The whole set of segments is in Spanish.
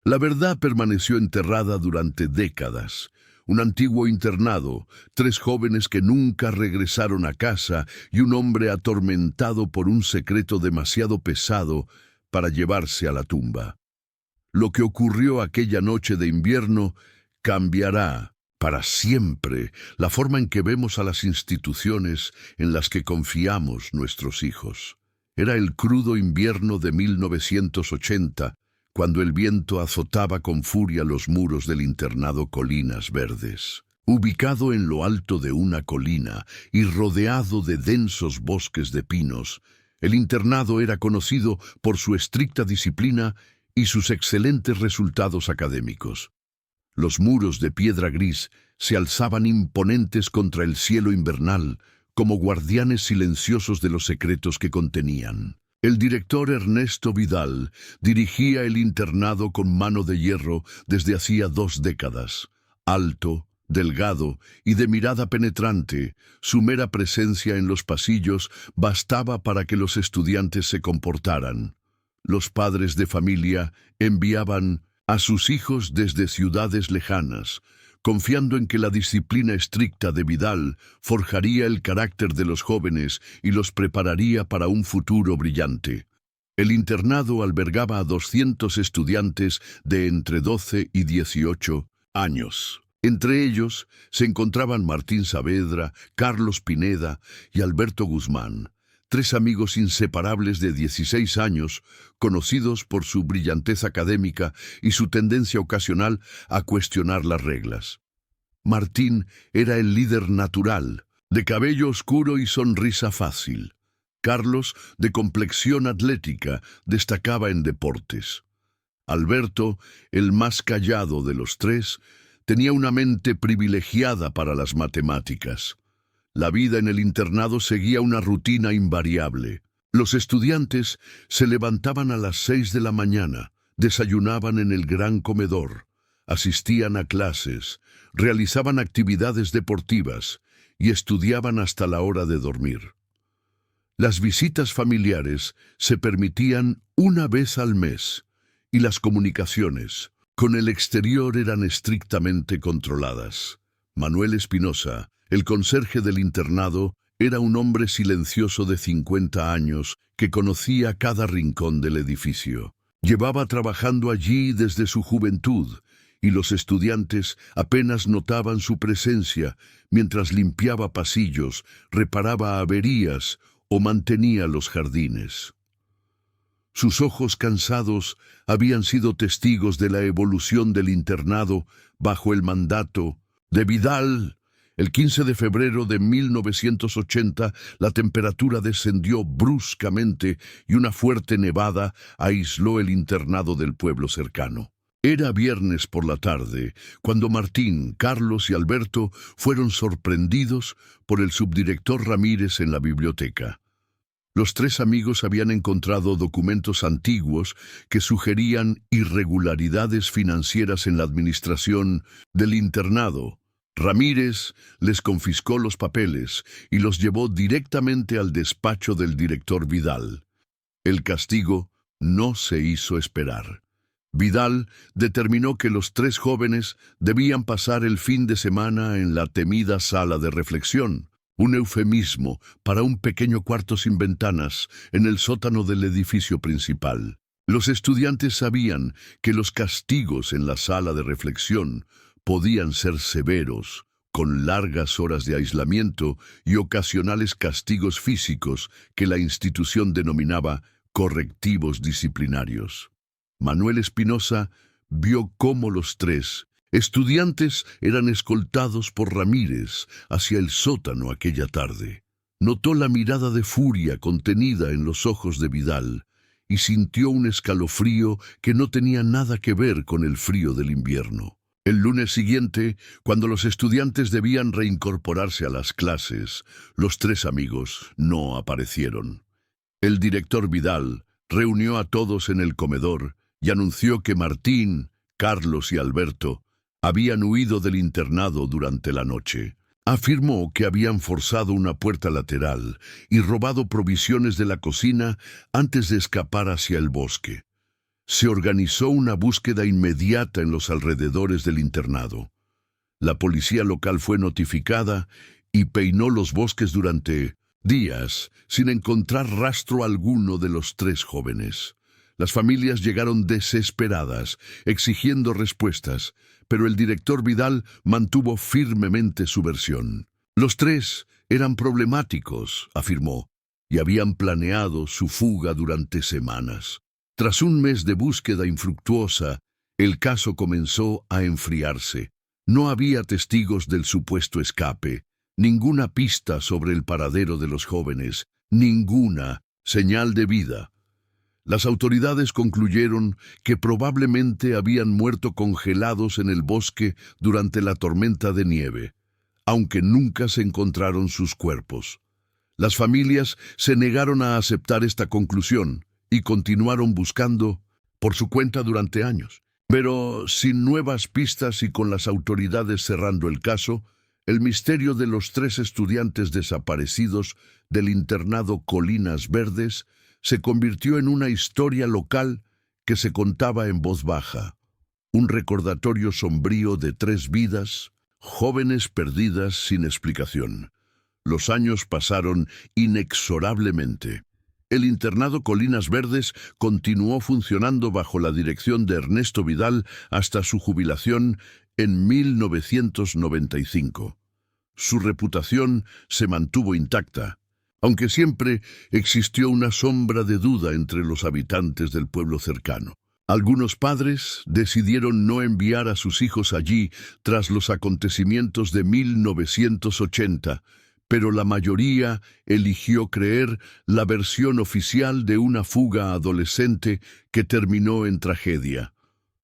La verdad permaneció enterrada durante décadas. Un antiguo internado, 3 jóvenes que nunca regresaron a casa y un hombre atormentado por un secreto demasiado pesado para llevarse a la tumba. Lo que ocurrió aquella noche de invierno cambiará para siempre la forma en que vemos a las instituciones en las que confiamos nuestros hijos. Era el crudo invierno de 1980, cuando el viento azotaba con furia los muros del internado Colinas Verdes. Ubicado en lo alto de una colina y rodeado de densos bosques de pinos, el internado era conocido por su estricta disciplina y sus excelentes resultados académicos. Los muros de piedra gris se alzaban imponentes contra el cielo invernal, como guardianes silenciosos de los secretos que contenían. El director Ernesto Vidal dirigía el internado con mano de hierro desde hacía 2 décadas. Alto, delgado y de mirada penetrante, su mera presencia en los pasillos bastaba para que los estudiantes se comportaran. Los padres de familia enviaban a sus hijos desde ciudades lejanas, confiando en que la disciplina estricta de Vidal forjaría el carácter de los jóvenes y los prepararía para un futuro brillante. El internado albergaba a 200 estudiantes de entre 12 y 18 años. Entre ellos se encontraban Martín Saavedra, Carlos Pineda y Alberto Guzmán, 3 amigos inseparables de 16 años, conocidos por su brillantez académica y su tendencia ocasional a cuestionar las reglas. Martín era el líder natural, de cabello oscuro y sonrisa fácil. Carlos, de complexión atlética, destacaba en deportes. Alberto, el más callado de los 3, tenía una mente privilegiada para las matemáticas. La vida en el internado seguía una rutina invariable. Los estudiantes se levantaban a las 6 de la mañana, desayunaban en el gran comedor, asistían a clases, realizaban actividades deportivas y estudiaban hasta la hora de dormir. Las visitas familiares se permitían una vez al mes y las comunicaciones con el exterior eran estrictamente controladas. Manuel Espinosa, el conserje del internado, era un hombre silencioso de 50 años que conocía cada rincón del edificio. Llevaba trabajando allí desde su juventud y los estudiantes apenas notaban su presencia mientras limpiaba pasillos, reparaba averías o mantenía los jardines. Sus ojos cansados habían sido testigos de la evolución del internado bajo el mandato de Vidal. El 15 de febrero de 1980, la temperatura descendió bruscamente y una fuerte nevada aisló el internado del pueblo cercano. Era viernes por la tarde, cuando Martín, Carlos y Alberto fueron sorprendidos por el subdirector Ramírez en la biblioteca. Los 3 amigos habían encontrado documentos antiguos que sugerían irregularidades financieras en la administración del internado. Ramírez les confiscó los papeles y los llevó directamente al despacho del director Vidal. El castigo no se hizo esperar. Vidal determinó que los 3 jóvenes debían pasar el fin de semana en la temida sala de reflexión, un eufemismo para un pequeño cuarto sin ventanas en el sótano del edificio principal. Los estudiantes sabían que los castigos en la sala de reflexión podían ser severos, con largas horas de aislamiento y ocasionales castigos físicos que la institución denominaba correctivos disciplinarios. Manuel Espinosa vio cómo los 3 estudiantes eran escoltados por Ramírez hacia el sótano aquella tarde. Notó la mirada de furia contenida en los ojos de Vidal y sintió un escalofrío que no tenía nada que ver con el frío del invierno. El lunes siguiente, cuando los estudiantes debían reincorporarse a las clases, los 3 amigos no aparecieron. El director Vidal reunió a todos en el comedor y anunció que Martín, Carlos y Alberto habían huido del internado durante la noche. Afirmó que habían forzado una puerta lateral y robado provisiones de la cocina antes de escapar hacia el bosque. Se organizó una búsqueda inmediata en los alrededores del internado. La policía local fue notificada y peinó los bosques durante días sin encontrar rastro alguno de los 3 jóvenes. Las familias llegaron desesperadas, exigiendo respuestas, pero el director Vidal mantuvo firmemente su versión. Los 3 eran problemáticos, afirmó, y habían planeado su fuga durante semanas. Tras un mes de búsqueda infructuosa, el caso comenzó a enfriarse. No había testigos del supuesto escape, ninguna pista sobre el paradero de los jóvenes, ninguna señal de vida. Las autoridades concluyeron que probablemente habían muerto congelados en el bosque durante la tormenta de nieve, aunque nunca se encontraron sus cuerpos. Las familias se negaron a aceptar esta conclusión y continuaron buscando por su cuenta durante años. Pero sin nuevas pistas y con las autoridades cerrando el caso, el misterio de los 3 estudiantes desaparecidos del internado Colinas Verdes se convirtió en una historia local que se contaba en voz baja. Un recordatorio sombrío de 3 vidas, jóvenes perdidas sin explicación. Los años pasaron inexorablemente. El internado Colinas Verdes continuó funcionando bajo la dirección de Ernesto Vidal hasta su jubilación en 1995. Su reputación se mantuvo intacta, aunque siempre existió una sombra de duda entre los habitantes del pueblo cercano. Algunos padres decidieron no enviar a sus hijos allí tras los acontecimientos de 1980, pero la mayoría eligió creer la versión oficial de una fuga adolescente que terminó en tragedia.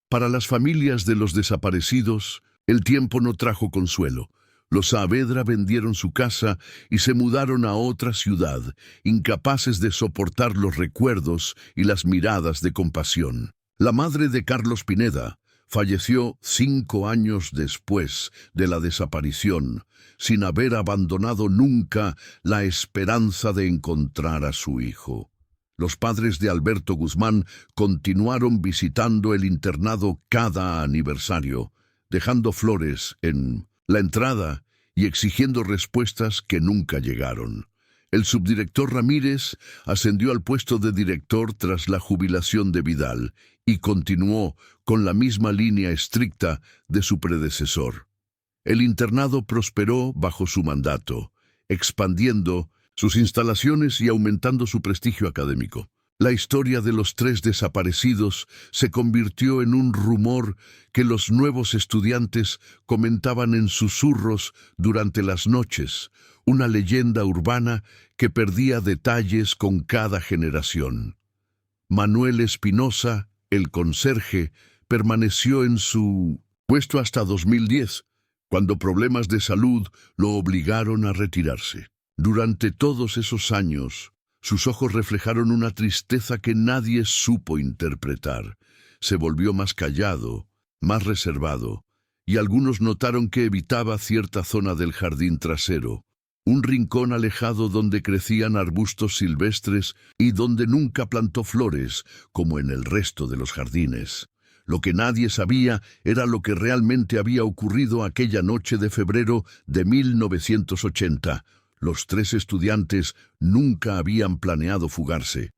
Para las familias de los desaparecidos, el tiempo no trajo consuelo. Los Saavedra vendieron su casa y se mudaron a otra ciudad, incapaces de soportar los recuerdos y las miradas de compasión. La madre de Carlos Pineda falleció 5 años después de la desaparición, sin haber abandonado nunca la esperanza de encontrar a su hijo. Los padres de Alberto Guzmán continuaron visitando el internado cada aniversario, dejando flores en la entrada y exigiendo respuestas que nunca llegaron. El subdirector Ramírez ascendió al puesto de director tras la jubilación de Vidal y continuó con la misma línea estricta de su predecesor. El internado prosperó bajo su mandato, expandiendo sus instalaciones y aumentando su prestigio académico. La historia de los 3 desaparecidos se convirtió en un rumor que los nuevos estudiantes comentaban en susurros durante las noches, una leyenda urbana que perdía detalles con cada generación. Manuel Espinosa, el conserje, permaneció en su puesto hasta 2010, cuando problemas de salud lo obligaron a retirarse. Durante todos esos años, sus ojos reflejaron una tristeza que nadie supo interpretar. Se volvió más callado, más reservado, y algunos notaron que evitaba cierta zona del jardín trasero, un rincón alejado donde crecían arbustos silvestres y donde nunca plantó flores, como en el resto de los jardines. Lo que nadie sabía era lo que realmente había ocurrido aquella noche de febrero de 1980. Los 3 estudiantes nunca habían planeado fugarse.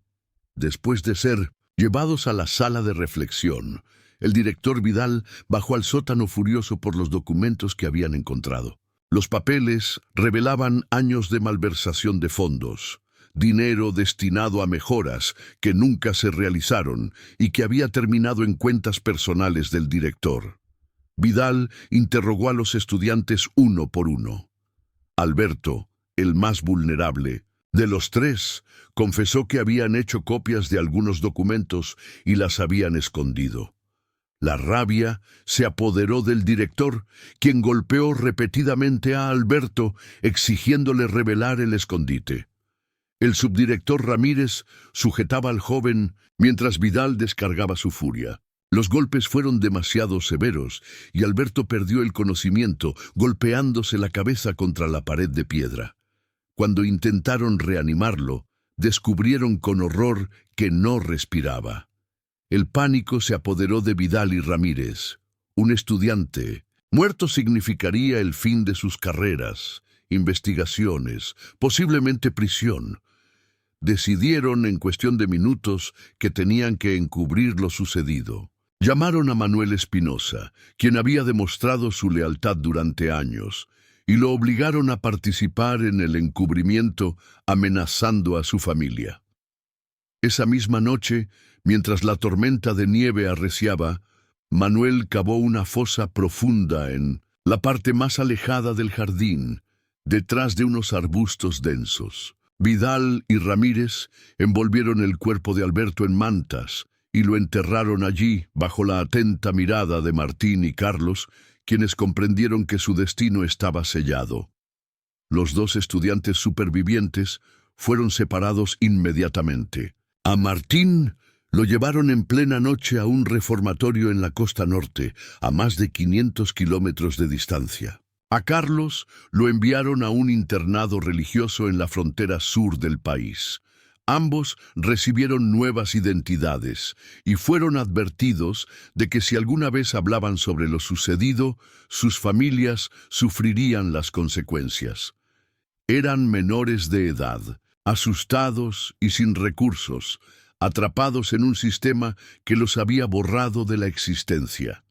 Después de ser llevados a la sala de reflexión, el director Vidal bajó al sótano furioso por los documentos que habían encontrado. Los papeles revelaban años de malversación de fondos, dinero destinado a mejoras que nunca se realizaron y que había terminado en cuentas personales del director. Vidal interrogó a los estudiantes uno por uno. Alberto, el más vulnerable de los 3, confesó que habían hecho copias de algunos documentos y las habían escondido. La rabia se apoderó del director, quien golpeó repetidamente a Alberto, exigiéndole revelar el escondite. El subdirector Ramírez sujetaba al joven mientras Vidal descargaba su furia. Los golpes fueron demasiado severos y Alberto perdió el conocimiento, golpeándose la cabeza contra la pared de piedra. Cuando intentaron reanimarlo, descubrieron con horror que no respiraba. El pánico se apoderó de Vidal y Ramírez, un estudiante. Muerto significaría el fin de sus carreras, investigaciones, posiblemente prisión. Decidieron en cuestión de minutos que tenían que encubrir lo sucedido. Llamaron a Manuel Espinosa, quien había demostrado su lealtad durante años, y lo obligaron a participar en el encubrimiento, amenazando a su familia. Esa misma noche, mientras la tormenta de nieve arreciaba, Manuel cavó una fosa profunda en la parte más alejada del jardín, detrás de unos arbustos densos. Vidal y Ramírez envolvieron el cuerpo de Alberto en mantas y lo enterraron allí bajo la atenta mirada de Martín y Carlos, quienes comprendieron que su destino estaba sellado. Los dos estudiantes supervivientes fueron separados inmediatamente. A Martín lo llevaron en plena noche a un reformatorio en la costa norte, a más de 500 kilómetros de distancia. A Carlos lo enviaron a un internado religioso en la frontera sur del país. Ambos recibieron nuevas identidades y fueron advertidos de que si alguna vez hablaban sobre lo sucedido, sus familias sufrirían las consecuencias. Eran menores de edad, asustados y sin recursos, atrapados en un sistema que los había borrado de la existencia.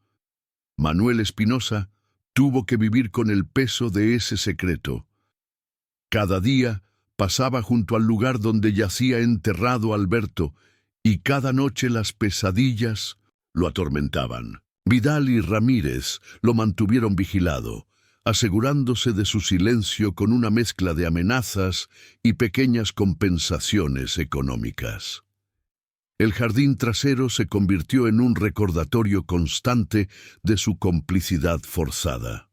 Manuel Espinosa tuvo que vivir con el peso de ese secreto. Cada día pasaba junto al lugar donde yacía enterrado Alberto, y cada noche las pesadillas lo atormentaban. Vidal y Ramírez lo mantuvieron vigilado, asegurándose de su silencio con una mezcla de amenazas y pequeñas compensaciones económicas. El jardín trasero se convirtió en un recordatorio constante de su complicidad forzada.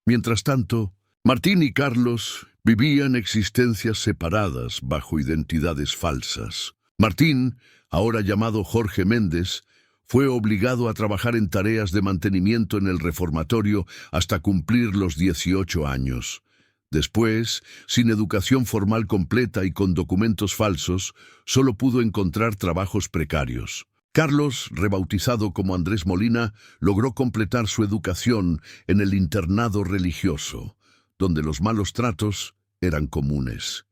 Mientras tanto, Martín y Carlos vivían existencias separadas bajo identidades falsas. Martín, ahora llamado Jorge Méndez, fue obligado a trabajar en tareas de mantenimiento en el reformatorio hasta cumplir los 18 años. Después, sin educación formal completa y con documentos falsos, solo pudo encontrar trabajos precarios. Carlos, rebautizado como Andrés Molina, logró completar su educación en el internado religioso, donde los malos tratos eran comunes.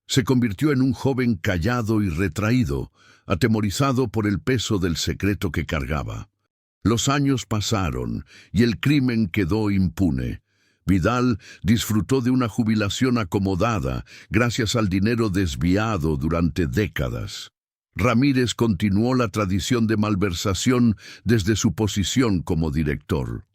Se convirtió en un joven callado y retraído, atemorizado por el peso del secreto que cargaba. Los años pasaron y el crimen quedó impune. Vidal disfrutó de una jubilación acomodada gracias al dinero desviado durante décadas. Ramírez continuó la tradición de malversación desde su posición como director.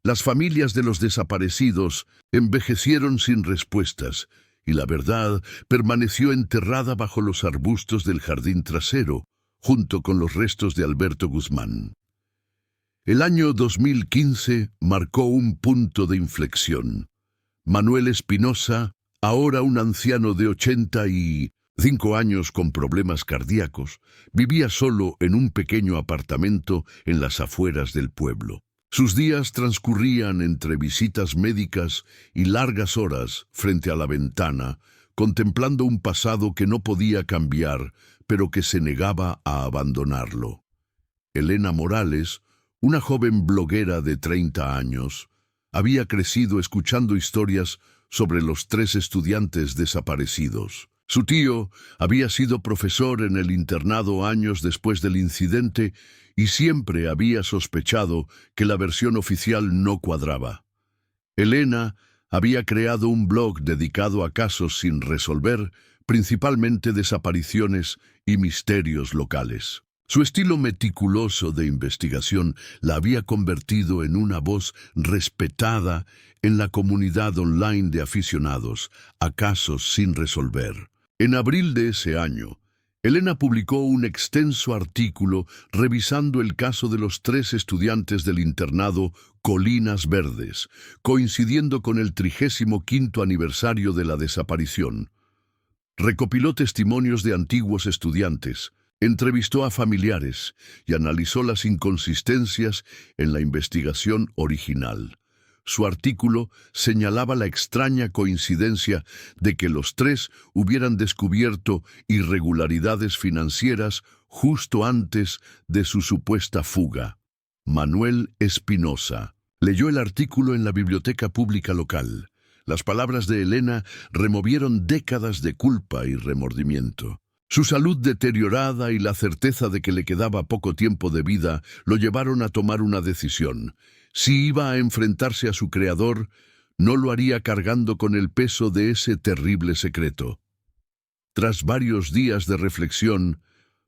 Las familias de los desaparecidos envejecieron sin respuestas y la verdad permaneció enterrada bajo los arbustos del jardín trasero, junto con los restos de Alberto Guzmán. El año 2015 marcó un punto de inflexión. Manuel Espinosa, ahora un anciano de 85 años con problemas cardíacos, vivía solo en un pequeño apartamento en las afueras del pueblo. Sus días transcurrían entre visitas médicas y largas horas frente a la ventana, contemplando un pasado que no podía cambiar, pero que se negaba a abandonarlo. Elena Morales, una joven bloguera de 30 años, había crecido escuchando historias sobre los 3 estudiantes desaparecidos. Su tío había sido profesor en el internado años después del incidente y siempre había sospechado que la versión oficial no cuadraba. Elena había creado un blog dedicado a casos sin resolver, principalmente desapariciones y misterios locales. Su estilo meticuloso de investigación la había convertido en una voz respetada en la comunidad online de aficionados a casos sin resolver. En abril de ese año, Elena publicó un extenso artículo revisando el caso de los 3 estudiantes del internado Colinas Verdes, coincidiendo con el 35º aniversario de la desaparición. Recopiló testimonios de antiguos estudiantes, entrevistó a familiares y analizó las inconsistencias en la investigación original. Su artículo señalaba la extraña coincidencia de que los 3 hubieran descubierto irregularidades financieras justo antes de su supuesta fuga. Manuel Espinosa leyó el artículo en la biblioteca pública local. Las palabras de Elena removieron décadas de culpa y remordimiento. Su salud deteriorada y la certeza de que le quedaba poco tiempo de vida lo llevaron a tomar una decisión. Si iba a enfrentarse a su creador, no lo haría cargando con el peso de ese terrible secreto. Tras varios días de reflexión,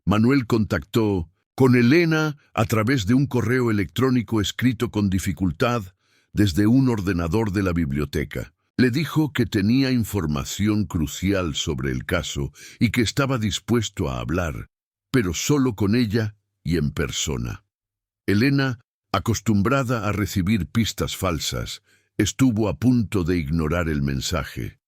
Manuel contactó con Elena a través de un correo electrónico escrito con dificultad desde un ordenador de la biblioteca. Le dijo que tenía información crucial sobre el caso y que estaba dispuesto a hablar, pero solo con ella y en persona. Elena, acostumbrada a recibir pistas falsas, estuvo a punto de ignorar el mensaje.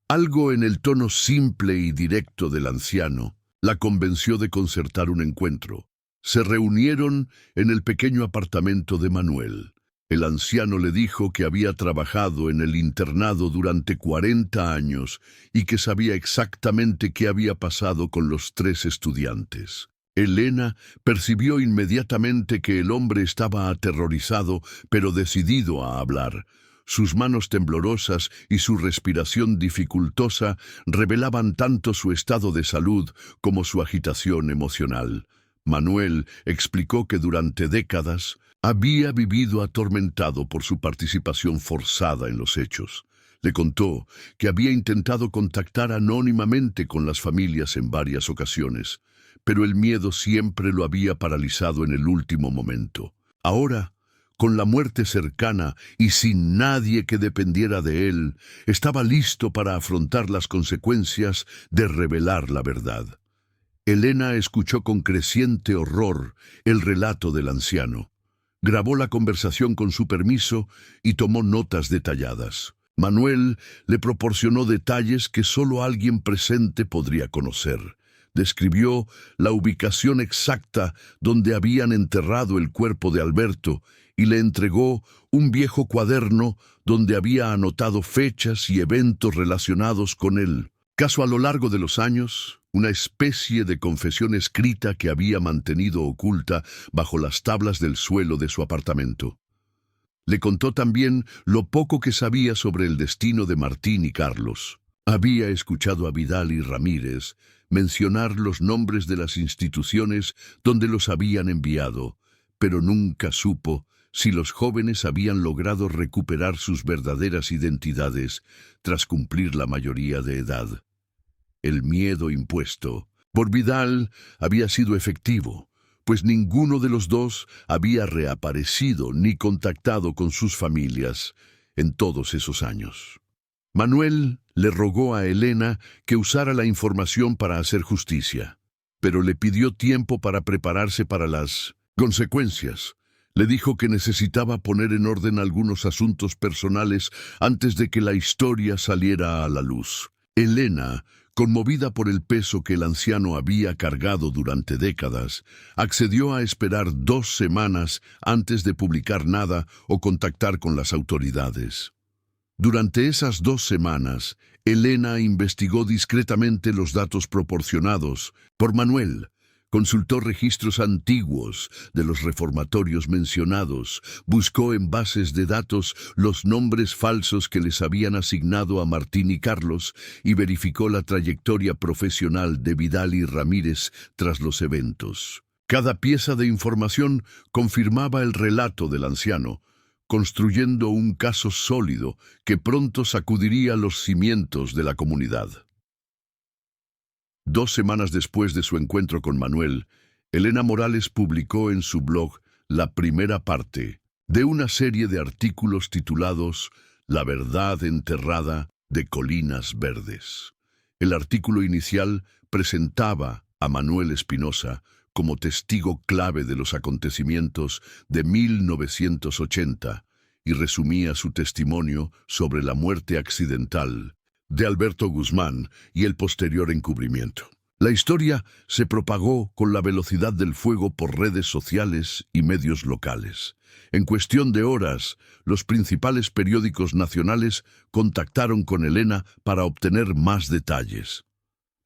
Algo en el tono simple y directo del anciano la convenció de concertar un encuentro. Se reunieron en el pequeño apartamento de Manuel. El anciano le dijo que había trabajado en el internado durante 40 años y que sabía exactamente qué había pasado con los 3 estudiantes. Elena percibió inmediatamente que el hombre estaba aterrorizado, pero decidido a hablar. Sus manos temblorosas y su respiración dificultosa revelaban tanto su estado de salud como su agitación emocional. Manuel explicó que durante décadas había vivido atormentado por su participación forzada en los hechos. Le contó que había intentado contactar anónimamente con las familias en varias ocasiones, pero el miedo siempre lo había paralizado en el último momento. Ahora, con la muerte cercana y sin nadie que dependiera de él, estaba listo para afrontar las consecuencias de revelar la verdad. Elena escuchó con creciente horror el relato del anciano. Grabó la conversación con su permiso y tomó notas detalladas. Manuel le proporcionó detalles que solo alguien presente podría conocer. Describió la ubicación exacta donde habían enterrado el cuerpo de Alberto y le entregó un viejo cuaderno donde había anotado fechas y eventos relacionados con él. Caso a lo largo de los años, una especie de confesión escrita que había mantenido oculta bajo las tablas del suelo de su apartamento. Le contó también lo poco que sabía sobre el destino de Martín y Carlos. Había escuchado a Vidal y Ramírez mencionar los nombres de las instituciones donde los habían enviado, pero nunca supo si los jóvenes habían logrado recuperar sus verdaderas identidades tras cumplir la mayoría de edad. El miedo impuesto por Vidal había sido efectivo, pues ninguno de los dos había reaparecido ni contactado con sus familias en todos esos años. Manuel le rogó a Elena que usara la información para hacer justicia, pero le pidió tiempo para prepararse para las consecuencias. Le dijo que necesitaba poner en orden algunos asuntos personales antes de que la historia saliera a la luz. Elena, conmovida por el peso que el anciano había cargado durante décadas, accedió a esperar 2 semanas antes de publicar nada o contactar con las autoridades. Durante esas 2 semanas, Elena investigó discretamente los datos proporcionados por Manuel. Consultó registros antiguos de los reformatorios mencionados, buscó en bases de datos los nombres falsos que les habían asignado a Martín y Carlos y verificó la trayectoria profesional de Vidal y Ramírez tras los eventos. Cada pieza de información confirmaba el relato del anciano, construyendo un caso sólido que pronto sacudiría los cimientos de la comunidad. 2 semanas después de su encuentro con Manuel, Elena Morales publicó en su blog la primera parte de una serie de artículos titulados La verdad enterrada de Colinas Verdes. El artículo inicial presentaba a Manuel Espinosa como testigo clave de los acontecimientos de 1980 y resumía su testimonio sobre la muerte accidental de Alberto Guzmán y el posterior encubrimiento. La historia se propagó con la velocidad del fuego por redes sociales y medios locales. En cuestión de horas, los principales periódicos nacionales contactaron con Elena para obtener más detalles.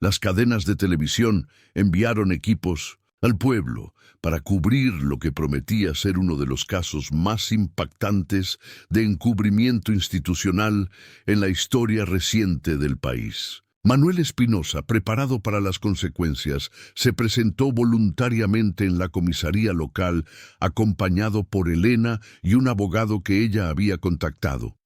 Las cadenas de televisión enviaron equipos al pueblo para cubrir lo que prometía ser uno de los casos más impactantes de encubrimiento institucional en la historia reciente del país. Manuel Espinosa, preparado para las consecuencias, se presentó voluntariamente en la comisaría local, acompañado por Elena y un abogado que ella había contactado.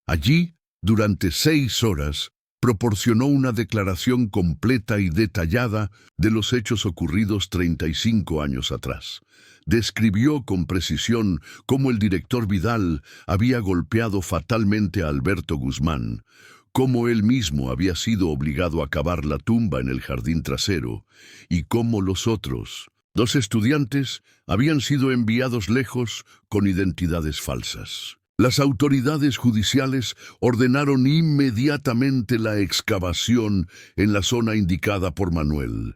Allí, durante 6 horas, proporcionó una declaración completa y detallada de los hechos ocurridos 35 años atrás. Describió con precisión cómo el director Vidal había golpeado fatalmente a Alberto Guzmán, cómo él mismo había sido obligado a cavar la tumba en el jardín trasero, y cómo los otros, 2 estudiantes, habían sido enviados lejos con identidades falsas. Las autoridades judiciales ordenaron inmediatamente la excavación en la zona indicada por Manuel.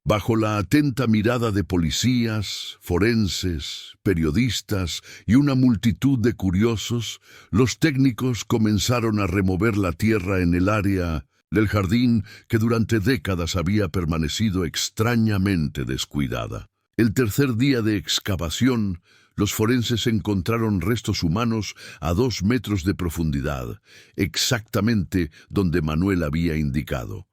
Bajo la atenta mirada de policías, forenses, periodistas y una multitud de curiosos, los técnicos comenzaron a remover la tierra en el área del jardín que durante décadas había permanecido extrañamente descuidada. El tercer día de excavación, los forenses encontraron restos humanos a 2 metros de profundidad, exactamente donde Manuel había indicado.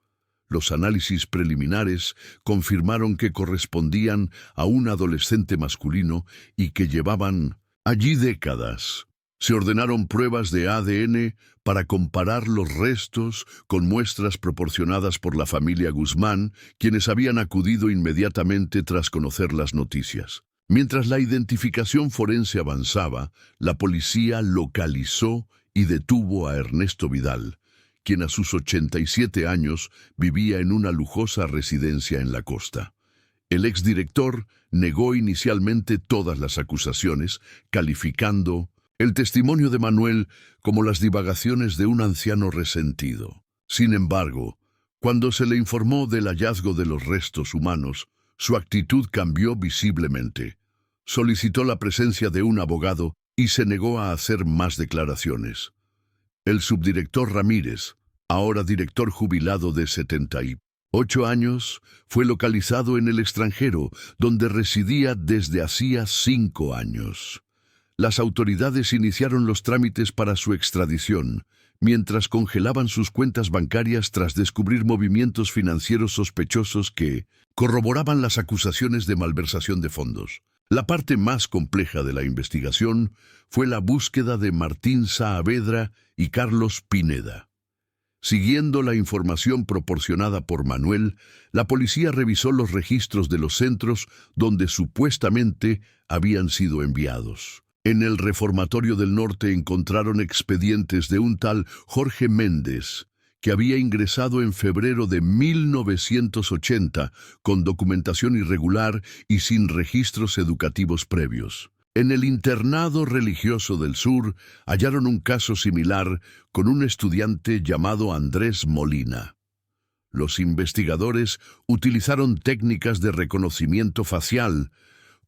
Los análisis preliminares confirmaron que correspondían a un adolescente masculino y que llevaban allí décadas. Se ordenaron pruebas de ADN para comparar los restos con muestras proporcionadas por la familia Guzmán, quienes habían acudido inmediatamente tras conocer las noticias. Mientras la identificación forense avanzaba, la policía localizó y detuvo a Ernesto Vidal, quien a sus 87 años vivía en una lujosa residencia en la costa. El exdirector negó inicialmente todas las acusaciones, calificando el testimonio de Manuel como las divagaciones de un anciano resentido. Sin embargo, cuando se le informó del hallazgo de los restos humanos, su actitud cambió visiblemente. Solicitó la presencia de un abogado y se negó a hacer más declaraciones. El subdirector Ramírez, ahora director jubilado de 78 años, fue localizado en el extranjero, donde residía desde hacía 5 años. Las autoridades iniciaron los trámites para su extradición, mientras congelaban sus cuentas bancarias tras descubrir movimientos financieros sospechosos que corroboraban las acusaciones de malversación de fondos. La parte más compleja de la investigación fue la búsqueda de Martín Saavedra y Carlos Pineda. Siguiendo la información proporcionada por Manuel, la policía revisó los registros de los centros donde supuestamente habían sido enviados. En el Reformatorio del Norte encontraron expedientes de un tal Jorge Méndez, que había ingresado en febrero de 1980 con documentación irregular y sin registros educativos previos. En el internado religioso del sur hallaron un caso similar con un estudiante llamado Andrés Molina. Los investigadores utilizaron técnicas de reconocimiento facial,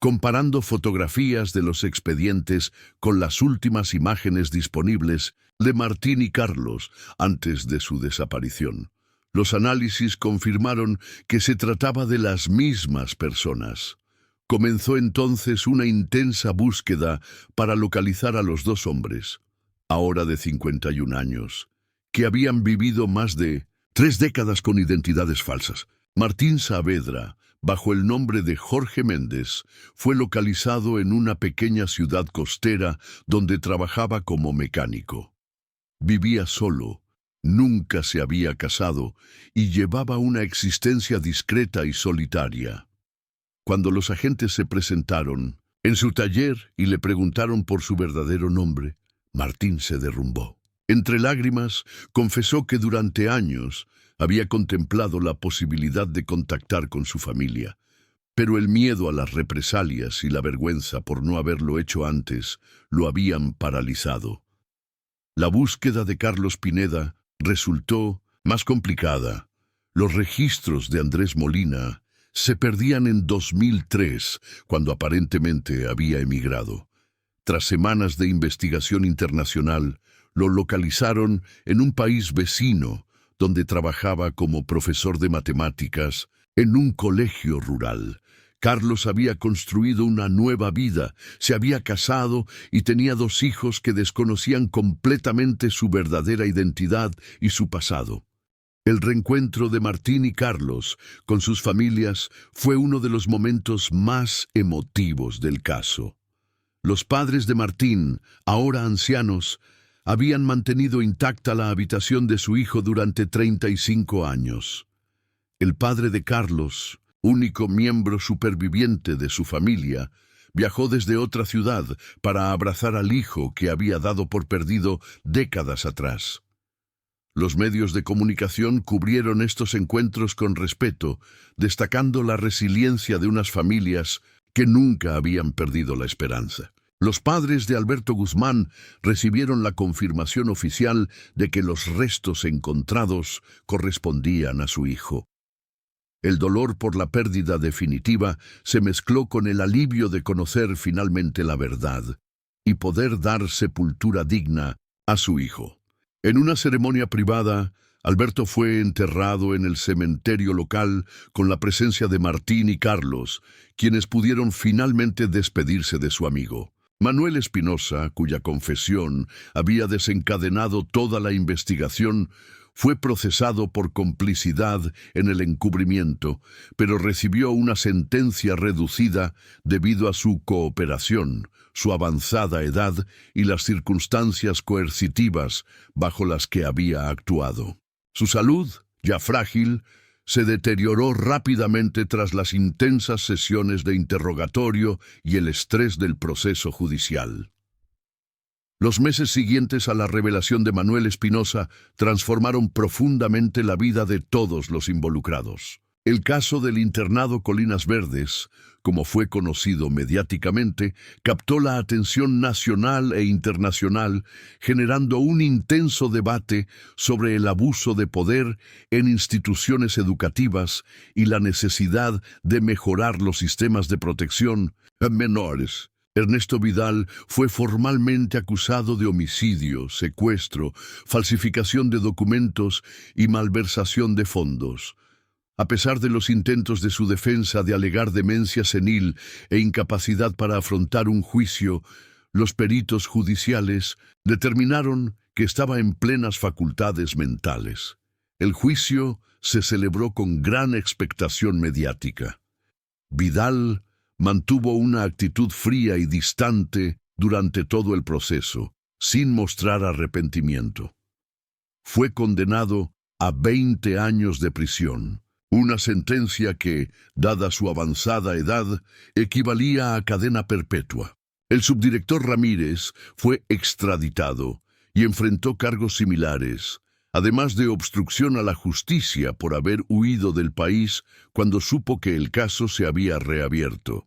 comparando fotografías de los expedientes con las últimas imágenes disponibles de Martín y Carlos antes de su desaparición. Los análisis confirmaron que se trataba de las mismas personas. Comenzó entonces una intensa búsqueda para localizar a los 2 hombres, ahora de 51 años, que habían vivido más de 3 décadas con identidades falsas. Martín Saavedra, bajo el nombre de Jorge Méndez, fue localizado en una pequeña ciudad costera donde trabajaba como mecánico. Vivía solo, nunca se había casado y llevaba una existencia discreta y solitaria. Cuando los agentes se presentaron en su taller y le preguntaron por su verdadero nombre, Martín se derrumbó. Entre lágrimas, confesó que durante años había contemplado la posibilidad de contactar con su familia, pero el miedo a las represalias y la vergüenza por no haberlo hecho antes lo habían paralizado. La búsqueda de Carlos Pineda resultó más complicada. Los registros de Andrés Molina se perdían en 2003, cuando aparentemente había emigrado. Tras semanas de investigación internacional, lo localizaron en un país vecino, donde trabajaba como profesor de matemáticas en un colegio rural. Carlos había construido una nueva vida, se había casado y tenía 2 hijos que desconocían completamente su verdadera identidad y su pasado. El reencuentro de Martín y Carlos con sus familias fue uno de los momentos más emotivos del caso. Los padres de Martín, ahora ancianos, habían mantenido intacta la habitación de su hijo durante 35 años. El padre de Carlos, único miembro superviviente de su familia, viajó desde otra ciudad para abrazar al hijo que había dado por perdido décadas atrás. Los medios de comunicación cubrieron estos encuentros con respeto, destacando la resiliencia de unas familias que nunca habían perdido la esperanza. Los padres de Alberto Guzmán recibieron la confirmación oficial de que los restos encontrados correspondían a su hijo. El dolor por la pérdida definitiva se mezcló con el alivio de conocer finalmente la verdad y poder dar sepultura digna a su hijo. En una ceremonia privada, Alberto fue enterrado en el cementerio local con la presencia de Martín y Carlos, quienes pudieron finalmente despedirse de su amigo. Manuel Espinosa, cuya confesión había desencadenado toda la investigación, fue procesado por complicidad en el encubrimiento, pero recibió una sentencia reducida debido a su cooperación, su avanzada edad y las circunstancias coercitivas bajo las que había actuado. Su salud, ya frágil, se deterioró rápidamente tras las intensas sesiones de interrogatorio y el estrés del proceso judicial. Los meses siguientes a la revelación de Manuel Espinosa transformaron profundamente la vida de todos los involucrados. El caso del internado Colinas Verdes, como fue conocido mediáticamente, captó la atención nacional e internacional, generando un intenso debate sobre el abuso de poder en instituciones educativas y la necesidad de mejorar los sistemas de protección a menores. Ernesto Vidal fue formalmente acusado de homicidio, secuestro, falsificación de documentos y malversación de fondos. A pesar de los intentos de su defensa de alegar demencia senil e incapacidad para afrontar un juicio, los peritos judiciales determinaron que estaba en plenas facultades mentales. El juicio se celebró con gran expectación mediática. Vidal mantuvo una actitud fría y distante durante todo el proceso, sin mostrar arrepentimiento. Fue condenado a 20 años de prisión, una sentencia que, dada su avanzada edad, equivalía a cadena perpetua. El subdirector Ramírez fue extraditado y enfrentó cargos similares, además de obstrucción a la justicia por haber huido del país cuando supo que el caso se había reabierto.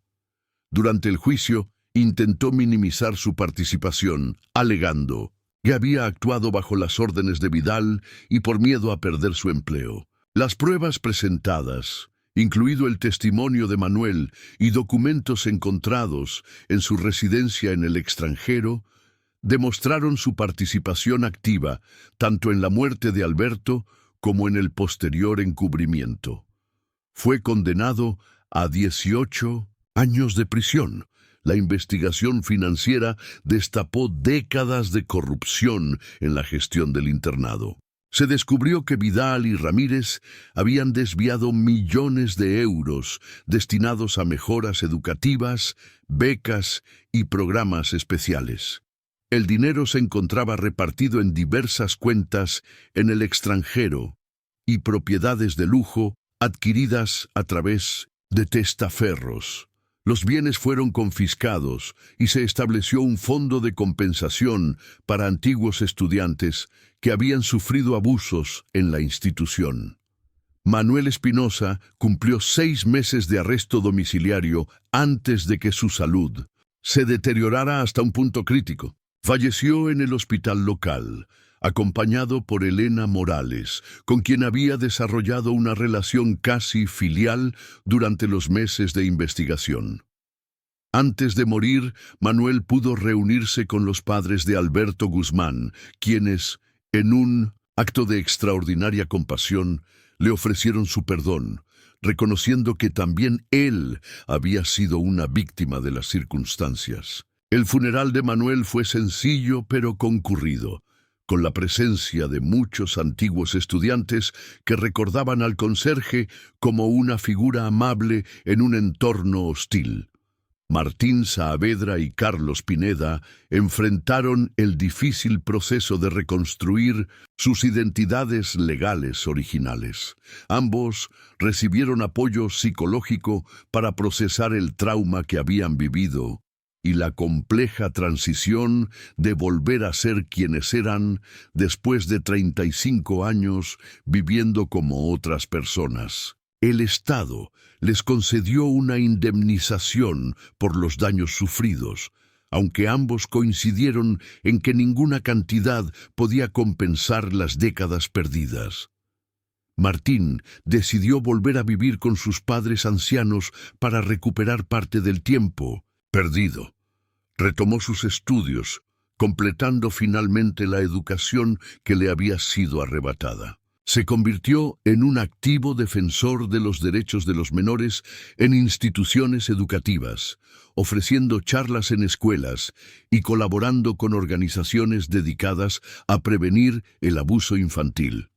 Durante el juicio, intentó minimizar su participación, alegando que había actuado bajo las órdenes de Vidal y por miedo a perder su empleo. Las pruebas presentadas, incluido el testimonio de Manuel y documentos encontrados en su residencia en el extranjero, demostraron su participación activa tanto en la muerte de Alberto como en el posterior encubrimiento. Fue condenado a 18 años de prisión. La investigación financiera destapó décadas de corrupción en la gestión del internado. Se descubrió que Vidal y Ramírez habían desviado millones de euros destinados a mejoras educativas, becas y programas especiales. El dinero se encontraba repartido en diversas cuentas en el extranjero y propiedades de lujo adquiridas a través de testaferros. Los bienes fueron confiscados y se estableció un fondo de compensación para antiguos estudiantes que habían sufrido abusos en la institución. Manuel Espinosa cumplió 6 meses de arresto domiciliario antes de que su salud se deteriorara hasta un punto crítico. Falleció en el hospital local, acompañado por Elena Morales, con quien había desarrollado una relación casi filial durante los meses de investigación. Antes de morir, Manuel pudo reunirse con los padres de Alberto Guzmán, quienes, en un Acto de extraordinaria compasión, le ofrecieron su perdón, reconociendo que también él había sido una víctima de las circunstancias. El funeral de Manuel fue sencillo pero concurrido, con la presencia de muchos antiguos estudiantes que recordaban al conserje como una figura amable en un entorno hostil. Martín Saavedra y Carlos Pineda enfrentaron el difícil proceso de reconstruir sus identidades legales originales. Ambos recibieron apoyo psicológico para procesar el trauma que habían vivido y la compleja transición de volver a ser quienes eran después de 35 años viviendo como otras personas. El Estado les concedió una indemnización por los daños sufridos, aunque ambos coincidieron en que ninguna cantidad podía compensar las décadas perdidas. Martín decidió volver a vivir con sus padres ancianos para recuperar parte del tiempo perdido. Retomó sus estudios, completando finalmente la educación que le había sido arrebatada. Se convirtió en un activo defensor de los derechos de los menores en instituciones educativas, ofreciendo charlas en escuelas y colaborando con organizaciones dedicadas a prevenir el abuso infantil.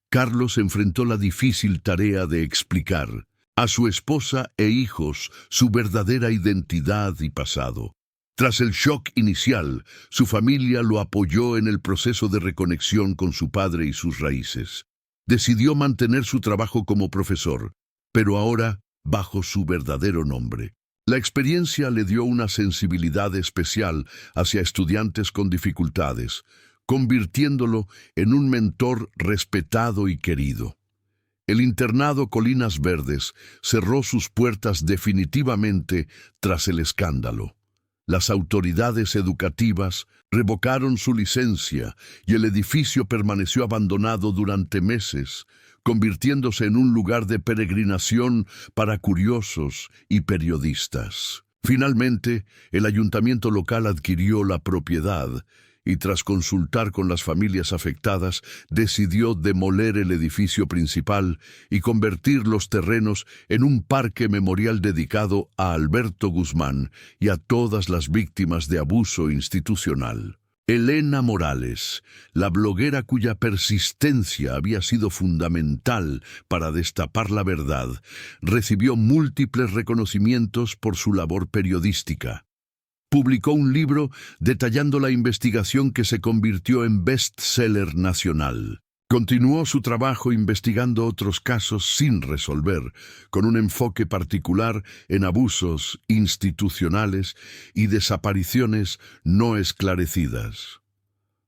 Carlos enfrentó la difícil tarea de explicar a su esposa e hijos su verdadera identidad y pasado. Tras el shock inicial, su familia lo apoyó en el proceso de reconexión con su padre y sus raíces. Decidió mantener su trabajo como profesor, pero ahora bajo su verdadero nombre. La experiencia le dio una sensibilidad especial hacia estudiantes con dificultades, convirtiéndolo en un mentor respetado y querido. El internado Colinas Verdes cerró sus puertas definitivamente tras el escándalo. Las autoridades educativas revocaron su licencia y el edificio permaneció abandonado durante meses, convirtiéndose en un lugar de peregrinación para curiosos y periodistas. Finalmente, el ayuntamiento local adquirió la propiedad y tras consultar con las familias afectadas, decidió demoler el edificio principal y convertir los terrenos en un parque memorial dedicado a Alberto Guzmán y a todas las víctimas de abuso institucional. Elena Morales, la bloguera cuya persistencia había sido fundamental para destapar la verdad, recibió múltiples reconocimientos por su labor periodística. Publicó un libro detallando la investigación que se convirtió en bestseller nacional. Continuó su trabajo investigando otros casos sin resolver, con un enfoque particular en abusos institucionales y desapariciones no esclarecidas.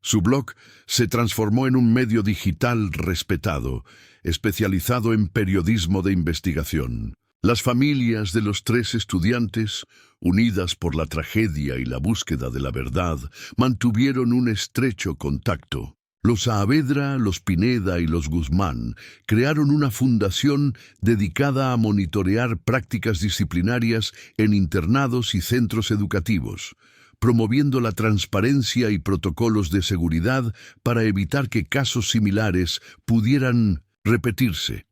Su blog se transformó en un medio digital respetado, especializado en periodismo de investigación. Las familias de los 3 estudiantes, unidas por la tragedia y la búsqueda de la verdad, mantuvieron un estrecho contacto. Los Saavedra, los Pineda y los Guzmán crearon una fundación dedicada a monitorear prácticas disciplinarias en internados y centros educativos, promoviendo la transparencia y protocolos de seguridad para evitar que casos similares pudieran repetirse.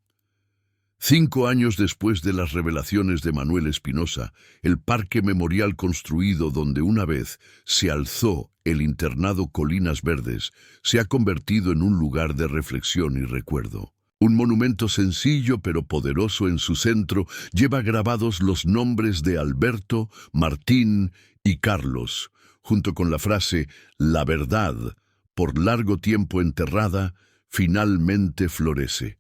5 años después de las revelaciones de Manuel Espinosa, el parque memorial construido donde una vez se alzó el internado Colinas Verdes se ha convertido en un lugar de reflexión y recuerdo. Un monumento sencillo pero poderoso en su centro lleva grabados los nombres de Alberto, Martín y Carlos, junto con la frase «La verdad, por largo tiempo enterrada, finalmente florece».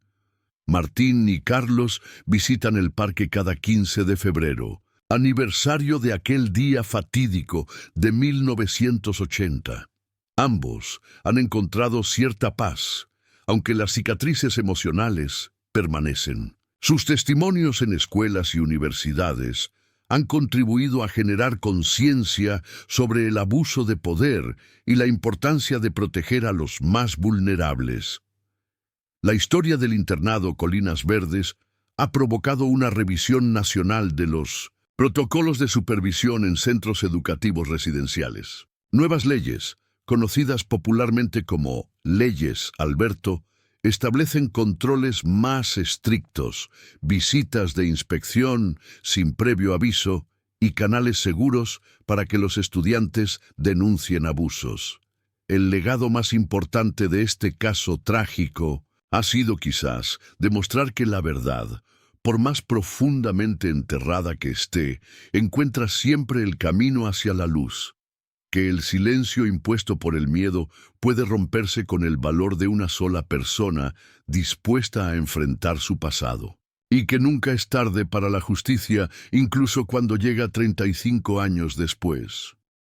Martín y Carlos visitan el parque cada 15 de febrero, aniversario de aquel día fatídico de 1980. Ambos han encontrado cierta paz, aunque las cicatrices emocionales permanecen. Sus testimonios en escuelas y universidades han contribuido a generar conciencia sobre el abuso de poder y la importancia de proteger a los más vulnerables. La historia del internado Colinas Verdes ha provocado una revisión nacional de los protocolos de supervisión en centros educativos residenciales. Nuevas leyes, conocidas popularmente como leyes Alberto, establecen controles más estrictos, visitas de inspección sin previo aviso y canales seguros para que los estudiantes denuncien abusos. El legado más importante de este caso trágico ha sido quizás demostrar que la verdad, por más profundamente enterrada que esté, encuentra siempre el camino hacia la luz, que el silencio impuesto por el miedo puede romperse con el valor de una sola persona dispuesta a enfrentar su pasado, y que nunca es tarde para la justicia, incluso cuando llega 35 años después.